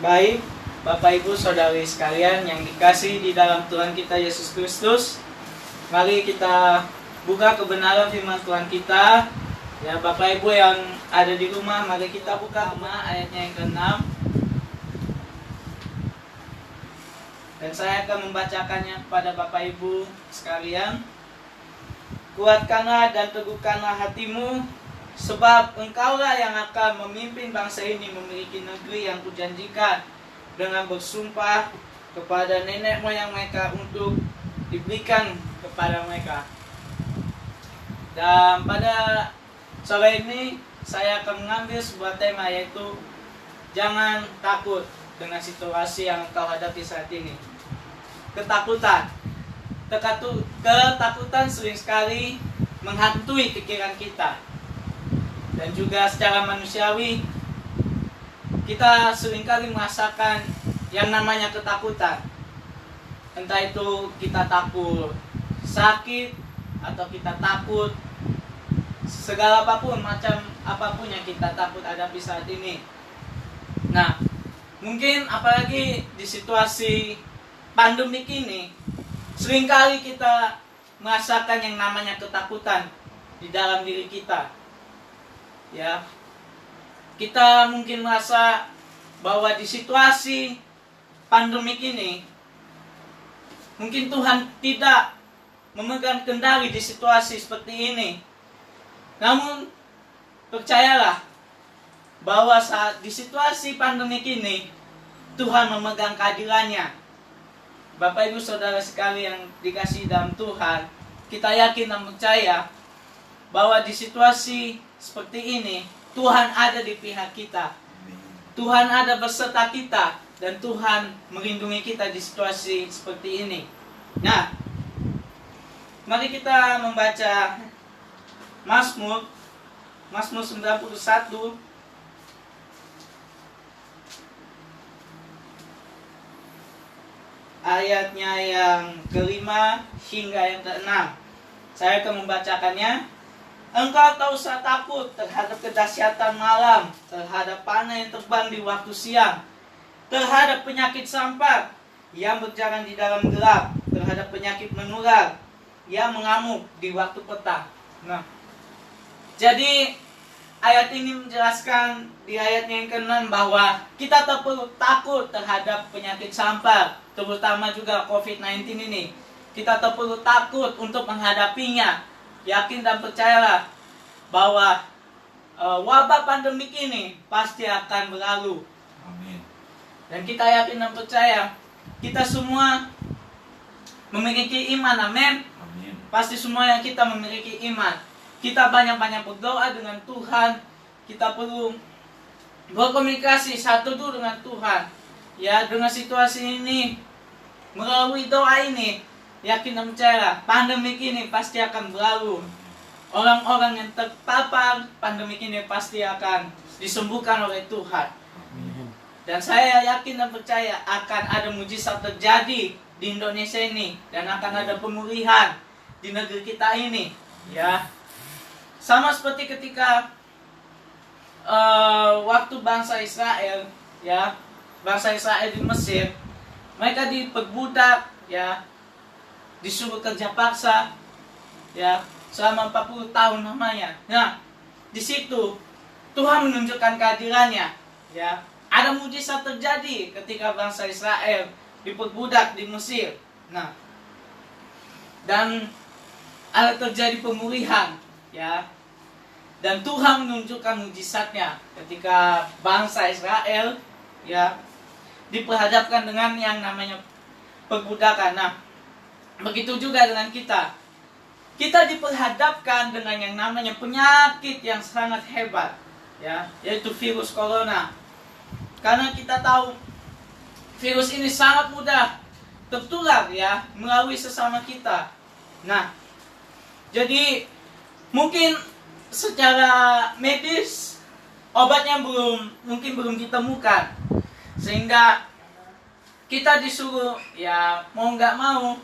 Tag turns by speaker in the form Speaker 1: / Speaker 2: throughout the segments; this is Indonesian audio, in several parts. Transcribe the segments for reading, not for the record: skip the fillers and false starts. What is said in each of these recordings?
Speaker 1: Baik, Bapak Ibu Saudari sekalian yang dikasihi di dalam Tuhan kita Yesus Kristus, mari kita buka kebenaran firman Tuhan kita. Ya, Bapak Ibu yang ada di rumah, mari kita buka ayatnya yang ke-6. Dan saya akan membacakannya kepada Bapak Ibu sekalian. Kuatkanlah dan teguhkanlah hatimu, sebab engkaulah yang akan memimpin bangsa ini memiliki negeri yang kujanjikan dengan bersumpah kepada nenek moyang mereka untuk diberikan kepada mereka. Dan pada sore ini saya akan mengambil sebuah tema, yaitu jangan takut dengan situasi yang engkau hadapi saat ini. Ketakutan sering sekali menghantui pikiran kita. Dan juga secara manusiawi, kita seringkali merasakan yang namanya ketakutan. Entah itu kita takut sakit, atau kita takut segala apapun, macam apapun yang kita takut hadapi saat ini. Nah, mungkin apalagi di situasi pandemik ini, seringkali kita merasakan yang namanya ketakutan di dalam diri kita. Ya, kita mungkin merasa bahwa di situasi pandemik ini mungkin Tuhan tidak memegang kendali di situasi seperti ini. Namun percayalah bahwa saat di situasi pandemik ini Tuhan memegang keadilannya. Bapak Ibu Saudara sekali yang dikasihi dalam Tuhan, kita yakin dan percaya bahwa di situasi seperti ini Tuhan ada di pihak kita. Tuhan ada beserta kita, dan Tuhan melindungi kita di situasi seperti ini. Nah, mari kita membaca Mazmur 91 ayatnya yang ke-5 hingga yang ke-6. Saya akan membacakannya. Engkau tak usah takut terhadap kedahsyatan malam, terhadap panah yang terbang di waktu siang, terhadap penyakit sampar yang berjalan di dalam gelap, terhadap penyakit menular yang mengamuk di waktu petang. Nah, jadi ayat ini menjelaskan di ayatnya yang ke-6 bahwa kita tak perlu takut terhadap penyakit sampar, terutama juga COVID-19 ini. Kita tak perlu takut untuk menghadapinya. Yakin dan percayalah bahwa wabah pandemik ini pasti akan berlalu.
Speaker 2: Amin.
Speaker 1: Dan kita yakin dan percaya kita semua memiliki iman. Amin.
Speaker 2: Amin.
Speaker 1: Pasti semua yang kita memiliki iman. Kita banyak-banyak berdoa dengan Tuhan. Kita perlu berkomunikasi satu dulu dengan Tuhan. Ya, dengan situasi ini, melalui doa ini, yakin dan percaya pandemik ini pasti akan berlalu. Orang-orang yang terpapar pandemik ini pasti akan disembuhkan oleh Tuhan.
Speaker 2: Amin.
Speaker 1: Dan saya yakin dan percaya akan ada mujizat terjadi di Indonesia ini, dan akan ada pemulihan di negeri kita ini. Ya, sama seperti ketika waktu bangsa Israel, ya, bangsa Israel di Mesir, mereka diperbudak, ya, disuruh kerja paksa, ya, selama 40 tahun namanya. Nah, di situ Tuhan menunjukkan kehadirannya, ya. Ada mujizat terjadi ketika bangsa Israel diperbudak di Mesir. Nah, dan ada terjadi pemulihan, ya. Dan Tuhan menunjukkan mujizatnya ketika bangsa Israel, ya, diperhadapkan dengan yang namanya perbudakan. Nah, begitu juga dengan kita. Kita diperhadapkan dengan yang namanya penyakit yang sangat hebat, ya, yaitu virus corona. Karena kita tahu virus ini sangat mudah tertular, ya, melalui sesama kita. Nah, jadi mungkin secara medis obatnya mungkin belum ditemukan, sehingga kita disuruh, ya, mau nggak mau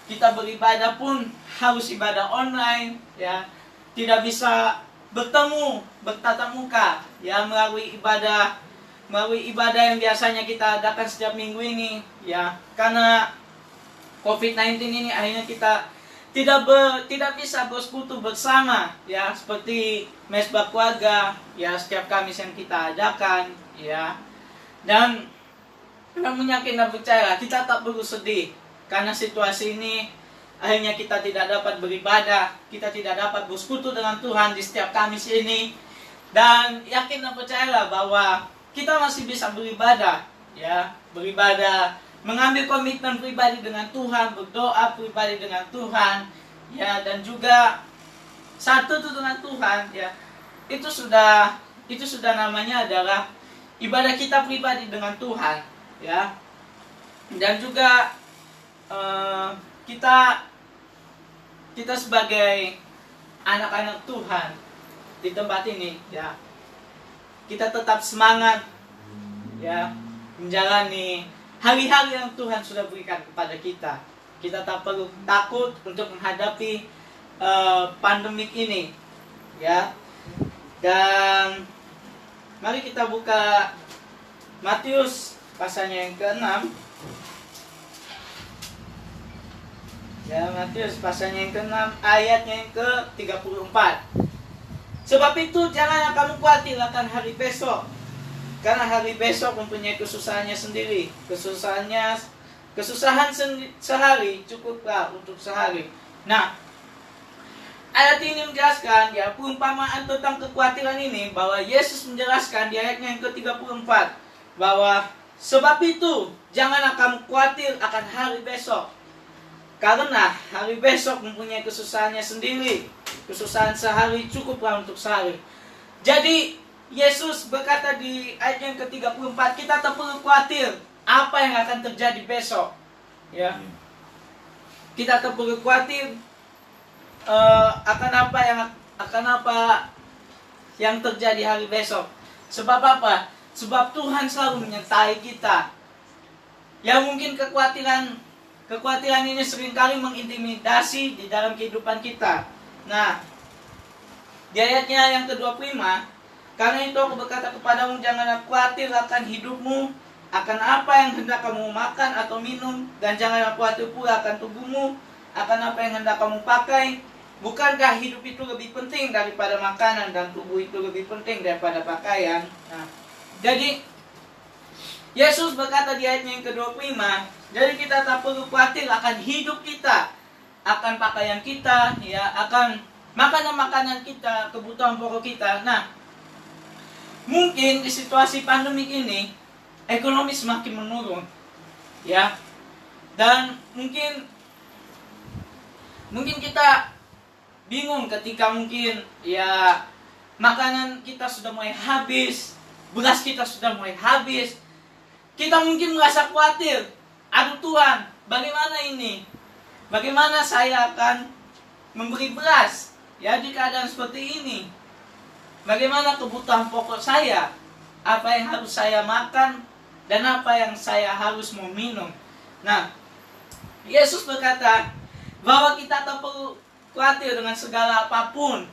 Speaker 1: kita beribadah pun harus ibadah online, ya, tidak bisa bertemu, bertatap muka, ya, melalui ibadah melalui ibadah yang biasanya kita adakan setiap minggu ini, ya, karena COVID-19 ini akhirnya kita tidak bisa bersekutu bersama, ya, seperti mesbah keluarga, ya, setiap Kamis yang kita adakan, ya. Dan namun yakin dan percaya, kita tak perlu sedih karena situasi ini akhirnya kita tidak dapat beribadah, kita tidak dapat bersekutu dengan Tuhan di setiap Kamis ini. Dan yakin dan percayalah bahwa kita masih bisa beribadah, ya, beribadah, mengambil komitmen pribadi dengan Tuhan, berdoa pribadi dengan Tuhan, ya, dan juga satu itu dengan Tuhan, ya. Itu sudah namanya adalah ibadah kita pribadi dengan Tuhan, ya. Dan juga kita sebagai anak-anak Tuhan di tempat ini, ya, kita tetap semangat, ya, menjalani hari-hari yang Tuhan sudah berikan kepada kita. Kita tak perlu takut untuk menghadapi pandemik ini, ya. Dan mari kita buka Matius pasalnya yang ke-6. Ya, Matius pasalnya yang ke-6 ayatnya yang ke-34. Sebab itu janganlah kamu khawatir akan hari besok, karena hari besok mempunyai kesusahannya sendiri. Kesusahan sehari cukuplah untuk sehari. Nah, ayat ini menjelaskan, ya, perumpamaan tentang kekhawatiran ini, bahwa Yesus menjelaskan di ayatnya yang ke-34 bahwa sebab itu janganlah kamu khawatir akan hari besok, karena hari besok mempunyai kesusahannya sendiri. Kesusahan sehari cukuplah untuk sehari. Jadi Yesus berkata di ayat yang ke-34, kita tak perlu khawatir apa yang akan terjadi besok, ya. Kita tak perlu khawatir akan apa yang terjadi hari besok. Sebab apa? Sebab Tuhan selalu menyertai kita. Ya, mungkin kekhawatiran ini seringkali mengintimidasi di dalam kehidupan kita. Nah, di ayatnya yang ke-25, karena itu aku berkata kepadamu, janganlah khawatir akan hidupmu, akan apa yang hendak kamu makan atau minum, dan janganlah khawatir pula akan tubuhmu, akan apa yang hendak kamu pakai. Bukankah hidup itu lebih penting daripada makanan, dan tubuh itu lebih penting daripada pakaian? Nah, jadi Yesus berkata di ayatnya yang ke-25, jadi kita tak perlu khawatir akan hidup kita, akan pakaian kita, ya, akan makanan-makanan kita, kebutuhan pokok kita. Nah, mungkin di situasi pandemik ini ekonomi semakin menurun, ya, dan mungkin kita bingung ketika mungkin, ya, makanan kita sudah mulai habis, beras kita sudah mulai habis. Kita mungkin merasa khawatir, aduh Tuhan, bagaimana ini? Bagaimana saya akan memberi beras, ya, di keadaan seperti ini? Bagaimana kebutuhan pokok saya? Apa yang harus saya makan dan apa yang saya harus mau minum? Nah, Yesus berkata bahwa kita tak perlu khawatir dengan segala apapun,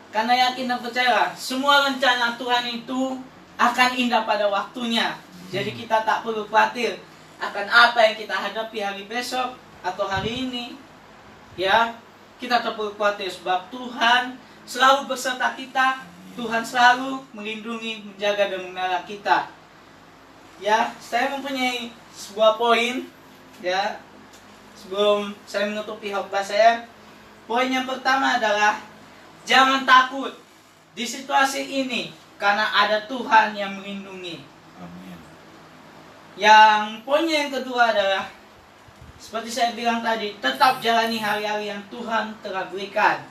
Speaker 1: karena yakin dan percaya semua rencana Tuhan itu akan indah pada waktunya. Jadi kita tak perlu khawatir akan apa yang kita hadapi hari besok atau hari ini, ya. Kita tak perlu khawatir sebab Tuhan selalu beserta kita. Tuhan selalu melindungi, menjaga dan memelihara kita. Ya, saya mempunyai sebuah poin, ya, sebelum saya menutupi khotbah saya. Poin yang pertama adalah jangan takut di situasi ini, karena ada Tuhan yang melindungi.
Speaker 2: Amin.
Speaker 1: Yang poinnya yang kedua adalah, seperti saya bilang tadi, tetap jalani hari-hari yang Tuhan telah berikan.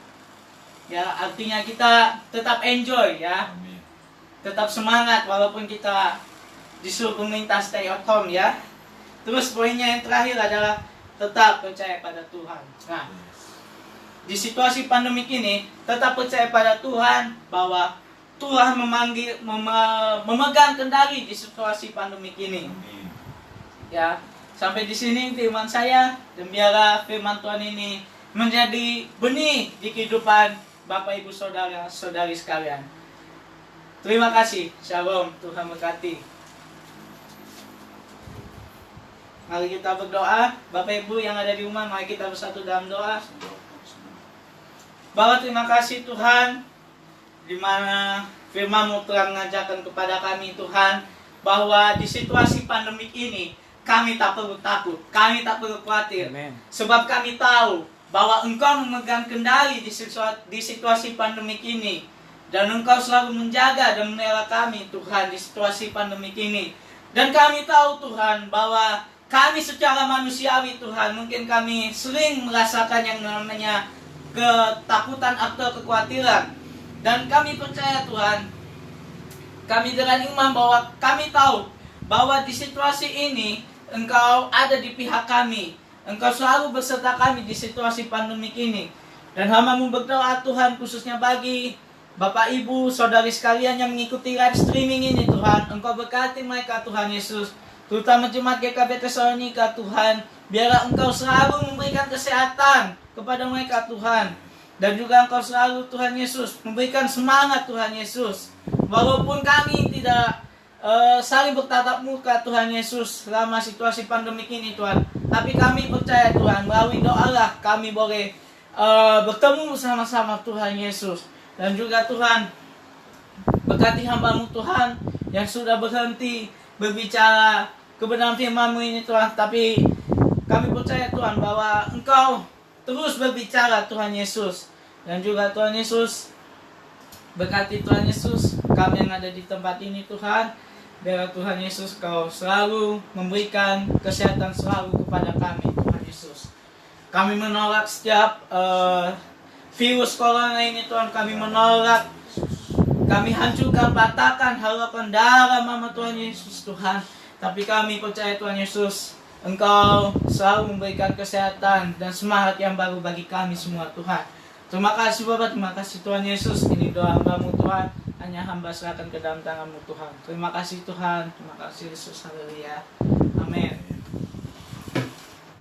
Speaker 1: Ya, artinya kita tetap enjoy, ya.
Speaker 2: Amin.
Speaker 1: Tetap semangat walaupun kita disuruh meminta stay at home, ya. Terus poinnya yang terakhir adalah tetap percaya pada Tuhan. Nah, di situasi pandemik ini, tetap percaya pada Tuhan bahwa Tuhan memegang kendali di situasi pandemik ini.
Speaker 2: Amin.
Speaker 1: Ya, sampai di sini firman saya, dan biarlah firman Tuhan ini menjadi benih di kehidupan Bapak Ibu Saudara-saudari sekalian. Terima kasih. Shalom. Tuhan berkati. Mari kita berdoa. Bapak Ibu yang ada di rumah, mari kita bersatu dalam doa. Bapa, terima kasih Tuhan, di mana firman-Mu telah mengajarkan kepada kami Tuhan, bahwa di situasi pandemik ini kami tak perlu takut, kami tak perlu khawatir.
Speaker 2: Amen.
Speaker 1: Sebab kami tahu bahwa Engkau memegang kendali di situasi pandemik ini. Dan Engkau selalu menjaga dan memelihara kami Tuhan di situasi pandemik ini. Dan kami tahu Tuhan bahwa kami secara manusiawi Tuhan, mungkin kami sering merasakan yang namanya ketakutan atau kekhawatiran. Dan kami percaya Tuhan, kami dengan iman bahwa kami tahu bahwa di situasi ini Engkau ada di pihak kami. Engkau selalu beserta kami di situasi pandemik ini. Dan hamba-Mu berdoa Tuhan, khususnya bagi Bapak Ibu, saudari sekalian yang mengikuti live streaming ini Tuhan, Engkau berkati mereka Tuhan Yesus, terutama jemaat GKB Tesalonika Tuhan, biarlah Engkau selalu memberikan kesehatan kepada mereka Tuhan, dan juga Engkau selalu Tuhan Yesus memberikan semangat Tuhan Yesus, walaupun kami tidak saling bertatap muka Tuhan Yesus selama situasi pandemik ini Tuhan, tapi kami percaya Tuhan, melalui doalah kami boleh bertemu bersama-sama Tuhan Yesus. Dan juga Tuhan, berkati hamba-Mu Tuhan yang sudah berhenti berbicara kebenaran firman-Mu ini Tuhan. Tapi kami percaya Tuhan bahwa Engkau terus berbicara Tuhan Yesus. Dan juga Tuhan Yesus, berkati Tuhan Yesus kami yang ada di tempat ini Tuhan. Biar Tuhan Yesus Kau selalu memberikan kesehatan selalu kepada kami Tuhan Yesus. Kami menolak setiap virus corona ini Tuhan, kami menolak, kami hancurkan, patahkan harapan darah mama Tuhan Yesus Tuhan. Tapi kami percaya Tuhan Yesus, Engkau selalu memberikan kesehatan dan semangat yang baru bagi kami semua Tuhan. Terima kasih Bapak, terima kasih Tuhan Yesus. Ini doa hamba-Mu Tuhan, hanya hamba serahkan ke dalam tangan-Mu Tuhan. Terima kasih Tuhan, terima kasih Yesus, haleluya, amin.